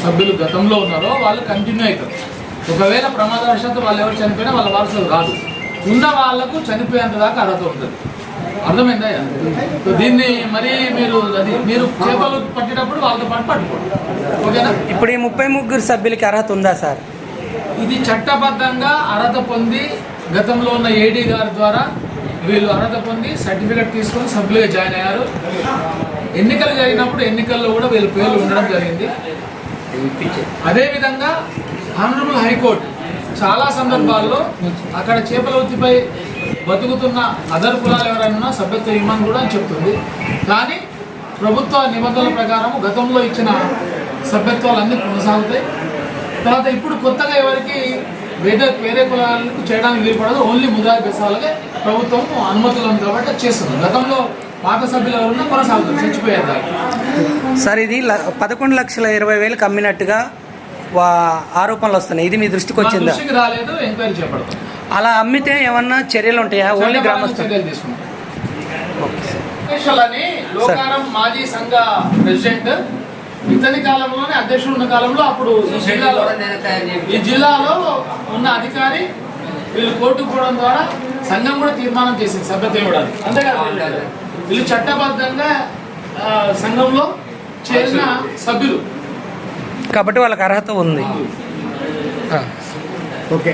సభ్యులు గతంలో ఉన్నారో వాళ్ళు కంటిన్యూ అవుతారు. ఒకవేళ ప్రమాదవశాత్తు వాళ్ళు ఎవరు చనిపోయినా వాళ్ళ వారసులు రాదు. ఉన్న వాళ్లకు చనిపోయేంత దాకా అర్హత ఉంటుంది. అర్థమైందా? దీన్ని మరి మీరు చేపలు పట్టేటప్పుడు వాళ్ళతో పాటు పట్టుకోండి. ఓకేనా? ఇప్పుడు ఈ 33 సభ్యులకి అర్హత ఉందా సార్? ఇది చట్టబద్ధంగా అర్హత పొంది గతంలో ఉన్న ఏడీ గారి ద్వారా వీళ్ళు అర్హత పొంది సర్టిఫికెట్ తీసుకొని సభ్యులుగా జాయిన్ అయ్యారు. ఎన్నికలు జరిగినప్పుడు ఎన్నికల్లో కూడా వీళ్ళ పేర్లు ఉండడం జరిగింది. అదేవిధంగా ఆనరబుల్ హైకోర్టు చాలా సందర్భాల్లో అక్కడ చేపల వృత్తిపై బతుకుతున్న అదర్ కులాలు ఎవరైనా సభ్యత్వ ఇవ్వమని కూడా చెప్తుంది. కానీ ప్రభుత్వ నిబంధనల ప్రకారం గతంలో ఇచ్చిన సభ్యత్వాలన్నీ కొనసాగుతాయి. తర్వాత ఇప్పుడు కొత్తగా ఎవరికి వేరే కులాలకు చేయడానికి వీలుపడదు. ఓన్లీ ముదాయి బెసాలకే ప్రభుత్వం అనుమతులు ఉంది కాబట్టి చేస్తుంది. గతంలో పాత సభ్యులు ఎవరున్నా కొనసాగుతుంది చచ్చిపోయారు దాకా. సార్ ఇది 11,20,000 అమ్మినట్టుగా ఆరోపణలు వస్తున్నాయి. ఇది మీ దృష్టికి వచ్చిందా? రాలేదు, ఎంక్వైరీ చేపడతాం. అలా అమ్మితే ఏమన్నా చర్యలు ఉంటాయా? ఓన్లీ గ్రామస్తులు చర్యలు తీసుకుంటాం. అని లోకారం మాజీ సంఘ ప్రెసిడెంట్ ఇతని కాలంలోనే అధ్యక్షుడు ఉన్న కాలంలో అప్పుడు ఈ జిల్లాలో ఉన్న అధికారి వీళ్ళు కోర్టుకు పోవడం ద్వారా సంఘం కూడా తీర్మానం చేసింది సభ్యత ఇవ్వడానికి. అంతేకాదు వీళ్ళు చట్టబద్ధంగా సంఘంలో చేరిన సభ్యులు కాబట్టి వాళ్ళకి అర్హత ఉంది. ఓకే.